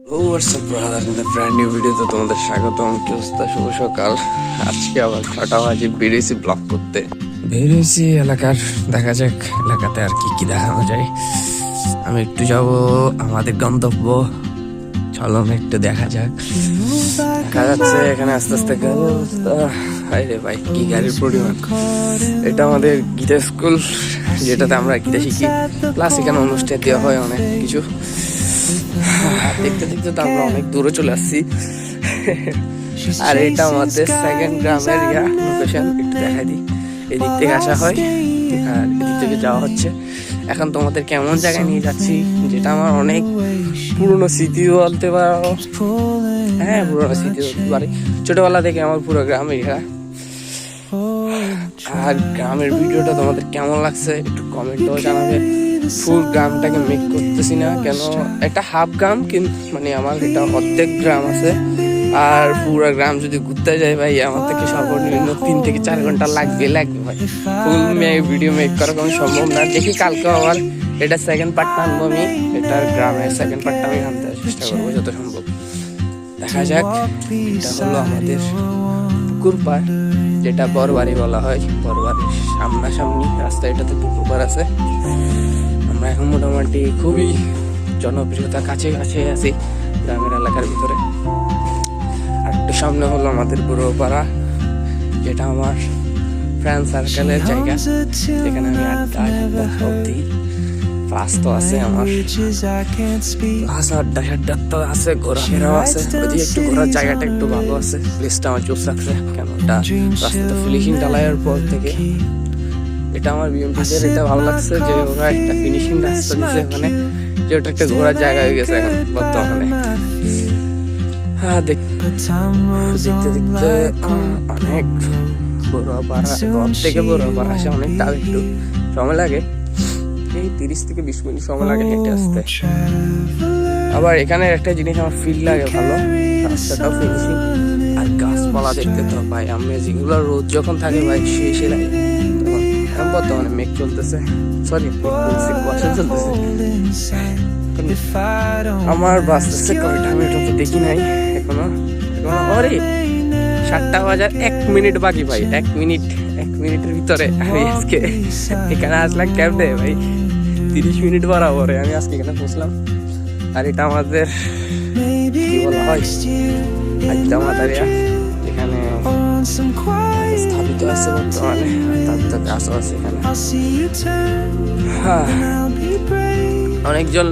Brand new ভিডিওতে তোমাদের স্বাগতম। কি অবস্থা? শুভ সকাল। আজকে আবার 6টা বাজে বেরিয়েছি ব্লগ করতে। বেরিয়েছি এলাকার, দেখা যাক এলাকাতে আর কি কি দেখানো যায়। আমি একটু যাব আমাদের গন্তব্য, চলো একটু দেখা যাক। দেখা যাচ্ছে এখানে আস্তে আস্তে গাড়ির অবস্থা, হাই রে ভাই কি গাড়ির পরিমাণ। এটা আমাদের গীতা স্কুল, যেটাতে আমরা গীতা শিখি, প্লাস এখানে অনুষ্ঠান দেওয়া হয় অনেক কিছু। দেখতে দেখতে তো আমরা অনেক দূরে চলে আসছি। আর এটা আমাদের সেকেন্ড গ্রামের লোকেশন, একটু দেখাই দিই। এদিক থেকে আসা হয় আর এদিক থেকে যাওয়া হচ্ছে। এখন তোমাদের কেমন জায়গায় নিয়ে যাচ্ছি, যেটা আমার অনেক পুরনো স্মৃতি বলতে পারো। হ্যাঁ, পুরনো স্মৃতি বলতে পারি। ছোটবেলা থেকে আমার পুরো গ্রামের আর গ্রামের ভিডিওটা তোমাদের কেমন লাগছে একটু কমেন্টও জানাবে। ফুল গ্রামটাকে মেক করতেছি না কেন, একটা হাফ গ্রাম, কিন্তু মানে আমার এটা অর্ধেক গ্রাম আছে। আর পুরো গ্রাম যদি ঘুরতে যায় ভাই, আমার থেকে সর্বনিম্ন 3 থেকে 4 ঘন্টা লাগবে ভাই। ফুল ভিডিও মেক করা কোনো সম্ভব না। দেখি কালকে আবার এটা সেকেন্ড পার্টটা আনবো আমি, এটার গ্রামের সেকেন্ড পার্টটা আমি আনতে চেষ্টা করবো যত সম্ভব। দেখা যাক। এটা হলো আমাদের পুকুর পাড়, যেটা বড়বাড়ি বলা হয়। বড়বাড়ির সামনাসামনি রাস্তা, এটাতে পুকুর পাড় আছে। আমরা এখন মোটামুটি খুবই জনপ্রিয়তা কাছে কাছে আছি গ্রামের এলাকার ভিতরে। আর একটু সামনে হলো আমাদের বুড়োপাড়া, যেটা আমার ফ্রেন্ড সার্কেলের জায়গা, যেখানে আমি আড্ডা দিই। প্লাস তো আছে আমার আড্ডা তো আছে, ঘোরাফেরাও আছে। ওইদিকে একটু ঘোরার জায়গাটা একটু ভালো আছে, প্লেসটা আমার জোস লাগছে। কেন ওটা রাস্তাটা ফিনিশিং ঢালাইয়ের পর থেকে এটা আমার বিএমপিদের এটা ভালো লাগছে যে ওরা একটা ফিনিশিং রাস্তা দিচ্ছে ওখানে, যে ওটা একটা ঘোরার জায়গা হয়ে গেছে এখন বর্তমানে। হ্যাঁ, দেখতে দেখতে অনেক বড় পাড়া, ঘর থেকে বড় পাড়া আসে অনেকটা, একটু সময় লাগে, এই 30 থেকে 20 মিনিট সময় লাগে হেঁটে আসতে। আবার এখানে একটা জিনিস আমার ফিল লাগে ভালো, রাস্তাটাও ফিনিশিং আর গাছপালা দেখতে তো ভাই আমেজিং। এগুলো রোদ যখন থাকে ভাই শেষে লাগে। তখন বর্তমানে মেঘ চলতেছে, সরি বর্ষা চলতেছে। আমার বাসতেছে কয়টা আমি এটা তো দেখি নাই এখনো। আরে 7টা বাজার 1 মিনিট বাকি ভাই। 1 মিনিটের ভিতরে আমি আজকে এখানে আসলাম ক্যাবে ভাই। 30 মিনিট বরাবরে আমি আজকে এখানে পৌঁছলাম। আর এটা আমাদের কি বলা হয়, মাতারিয়া, এখানে স্থাপিত আছে বর্তমানে। তার তো গাছও আছে এখানে। অনেকজন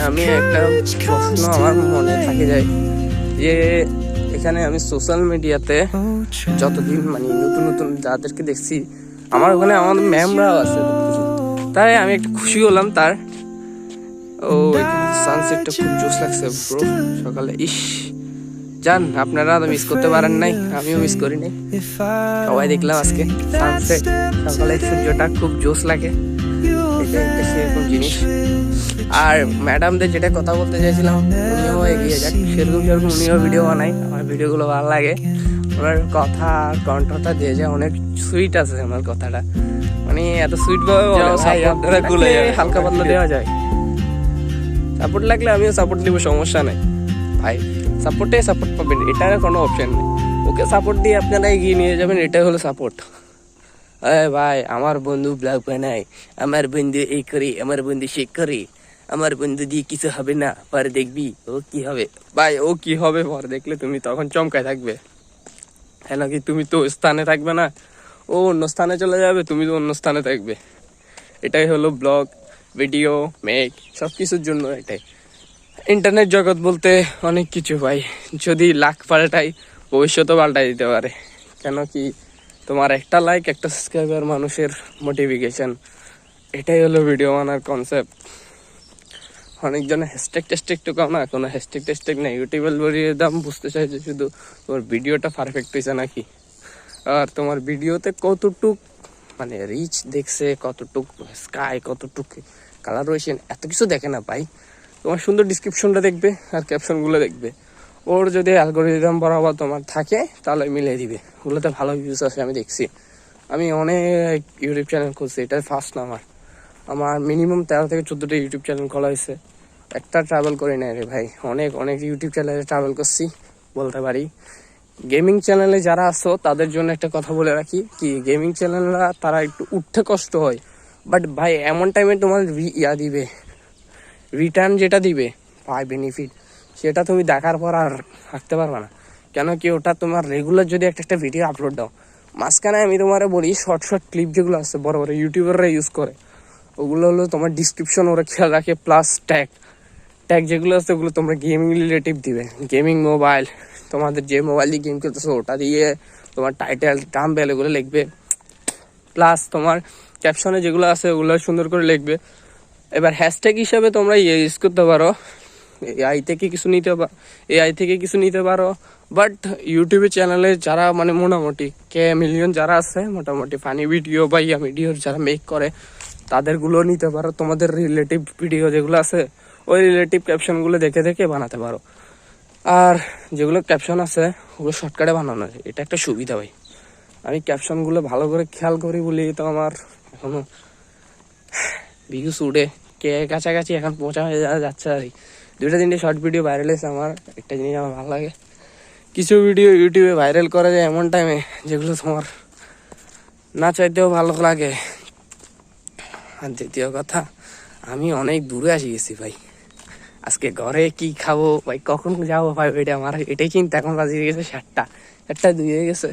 আমি একটা প্রশ্ন আমার মনে থাকে যায় যে এখানে আমি সোশ্যাল মিডিয়াতে যতদিন মানে নতুন যাদেরকে দেখছি, আমার ওখানে আমাদের ম্যামরাও আছে, তাই আমি একটু খুশি হলাম তার। ও সানসেটটা খুব জোস লাগছে ব্রো সকালে। জান আপনারা তো মিস করতে পারেন নাই, আমিও মিস করি নাই। সবাই দেখলাম আজকে সানসেট সকালে, সূর্যটা খুব জোস লাগে। এটা একটা সেরকম জিনিস। আর ম্যাডামদের যেটা কথা বলতে চাইছিলাম, উনিও এগিয়ে যাক, সেরকম উনিও ভিডিও বানায়। আমার ভিডিওগুলো ভালো লাগে, ওনার কথা কণ্ঠটা দিয়ে যায় অনেক সুইট আছে। আমার কথাটা মানে এত সুইট ভাবে হালকা পাতলা দেওয়া যায়। সাপোর্ট লাগলে আমিও সাপোর্ট নিব, সমস্যা নাই ভাই। সাপোর্ট পাবেন, এটা কোনো অপশন নেই। ওকে সাপোর্ট দিয়ে আপনারা এগিয়ে নিয়ে যাবেন, এটাই হলো সাপোর্ট। ভাই আমার বন্ধু ব্লগ বানায়, আমার বন্ধু এই করে, আমার বন্ধু সে করে, আমার বন্ধু দিয়ে কিছু হবে না, পরে দেখবি ও কি হবে। ভাই ও কি হবে পরে দেখলে তুমি তখন চমকায় থাকবে। হ্যাঁ নাকি তুমি তো স্থানে থাকবে না, ও অন্য স্থানে চলে যাবে, তুমি তো অন্য স্থানে থাকবে। এটাই হলো ব্লগ ভিডিও মেক সব কিছুর জন্য এটাই। ইন্টারনেট জগৎ বলতে অনেক কিছু ভাই, যদি লাখ পাল্টাই ভবিষ্যতও পাল্টাই দিতে পারে। কেন কি তোমার একটা লাইক একটা সাবস্ক্রাইবার মানুষের মোটিফিকেশন। এটাই হলো ভিডিও বানার কনসেপ্ট। অনেকজনে হ্যাশট্যাগ টেস্টেক তো কম না, কোনো হ্যাশট্যাগ টেস্টেক নেই। ইউটিউবের বড়িয়ে দাম বুঝতে চাইছে শুধু তোমার ভিডিওটা পারফেক্ট হয়েছে নাকি, আর তোমার ভিডিওতে কতটুক মানে রিচ দেখছে, কতটুক স্কাই, কতটুক কালারেশন, এত কিছু দেখে না ভাই। তোমার সুন্দর ডিসক্রিপশনটা দেখবে আর ক্যাপশনগুলো দেখবে। ওর যদি অ্যালগোরিদম বরাবর তোমার থাকে তাহলে মিলিয়ে দিবে। ওগুলোতে ভালো ভিউজ আছে আমি দেখছি। আমি অনেক ইউটিউব চ্যানেল খুলছি, এটাই ফার্স্ট না আমার মিনিমাম 13 থেকে 14টা ইউটিউব চ্যানেল খোলা হয়েছে। একটা ট্রাভেল করি না রে ভাই, অনেক অনেক ইউটিউব চ্যানেলে ট্রাভেল করছি বলতে পারি। গেমিং চ্যানেলে যারা আসো তাদের জন্য একটা কথা বলে রাখি, কি গেমিং চ্যানেলরা তারা একটু উঠতে কষ্ট হয়, বাট ভাই এমন টাইমে তোমার দিবে রিটার্ন, যেটা দিবে ভাই বেনিফিট, সেটা তুমি দেখার পর আর থাকতে পারবে না। কেন কি ওটা তোমার রেগুলার যদি একটা একটা ভিডিও আপলোড দাও, মাঝখানে আমি তোমার বলি শর্ট শর্ট ক্লিপ যেগুলো আছে বড় বড় ইউটিউবাররা ইউজ করে, ওগুলো হলো তোমার ডিসক্রিপশন ওরা খেয়াল রাখে, প্লাস ট্যাগ ট্যাগ যেগুলো আছে ওগুলো তোমরা গেমিং রিলেটিভ দিবে, গেমিং মোবাইল, তোমাদের যে মোবাইল দিয়ে গেম খেলতেছো ওটা দিয়ে তোমার টাইটেল থাম্বনেল এগুলো লিখবে, প্লাস তোমার ক্যাপশনে যেগুলো আছে ওগুলো সুন্দর করে লিখবে। এবার হ্যাশট্যাগ হিসাবে তোমরা ইউজ করতে পারো, এআই থেকে কিছু নিতে পারো, বাট ইউটিউবে চ্যানেলে যারা মানে মোটামুটি মিলিয়ন যারা আছে, মোটামুটি ফানি ভিডিও বা ভিডিও যারা মেক করে তাদেরগুলো নিতে পারো। তোমাদের রিলেটিভ ভিডিও যেগুলো আছে ওই রিলেটিভ ক্যাপশনগুলো দেখে দেখে বানাতে পারো। আর যেগুলো ক্যাপশন আছে ওগুলো শর্টকাটে বানানো যায়, এটা একটা সুবিধা ভাই। আমি ক্যাপশনগুলো ভালো করে খেয়াল করি বলি তো আমার এখনো ভিউস উঠে কাছাকাছি এখন পৌঁছা হয়ে যাচ্ছে আর কি। 2-3টে শর্ট ভিডিও ভাইরাল হয়েছে, আমার একটা জিনিস আমার ভালো লাগে, কিছু ভিডিও ইউটিউবে ভাইরাল করা যায় এমন টাইমে যেগুলো তোমার না চাইতেও ভালো লাগে। আর দ্বিতীয় কথা, আমি অনেক দূরে আসি গেছি ভাই, আজকে ঘরে কি খাবো ভাই, কখন যাবো ভাই, ওইটা আমার এটাই চিন্তা। এখন বাজিয়ে গেছে 7টা 2 হয়ে গেছে,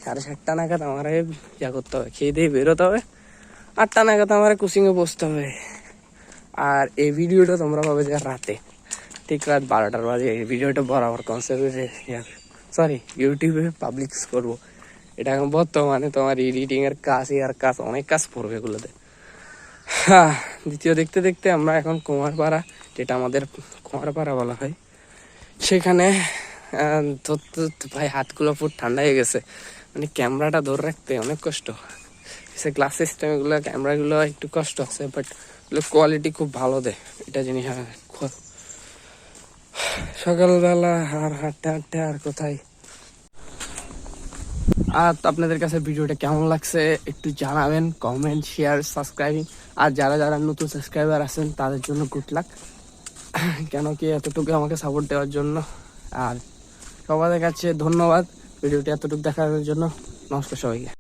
7:30 নাগাদ আমার ইয়া করতে হবে, খেয়ে দিয়ে বেরোতে হবে, 8টা নাগাদ আমার কোচিংয়ে বসতে হবে। আর এই ভিডিওটা তোমরা পাবে যে রাতে, ঠিক রাত 12টার বাজে এই ভিডিওটা বরাবর কনসেপ্টে ইউটিউবে পাবলিশ করবো। এটা এখন বর্তমানে তোমার এডিটিং এর কাজ অনেক কাজ পড়বে এগুলোতে। হ্যাঁ, দ্বিতীয় দেখতে দেখতে আমরা এখন কুমারপাড়া, যেটা আমাদের কুমারপাড়া বলা হয়, সেখানে ধরতে ভাই হাতগুলো পুরো ঠান্ডা হয়ে গেছে, মানে ক্যামেরাটা ধরে রাখতে অনেক কষ্ট। গ্লাস সিস্টেম এগুলো ক্যামেরাগুলো একটু কষ্ট আছে, বাট কোয়ালিটি খুব ভালো দেয়, এটা জিনিস। সকালবেলা আর হাঁটতে আর কোথায়। আর আপনাদের কাছে ভিডিওটা কেমন লাগছে একটু জানাবেন, কমেন্ট, শেয়ার, সাবস্ক্রাইবিং। আর যারা যারা নতুন সাবস্ক্রাইবার আছেন তাদের জন্য গুড লাক, কেন কি এতটুকু আমাকে সাপোর্ট দেওয়ার জন্য। আর সবাদের কাছে ধন্যবাদ ভিডিওটি এতটুকু দেখার জন্য। নমস্কার সবাইকে।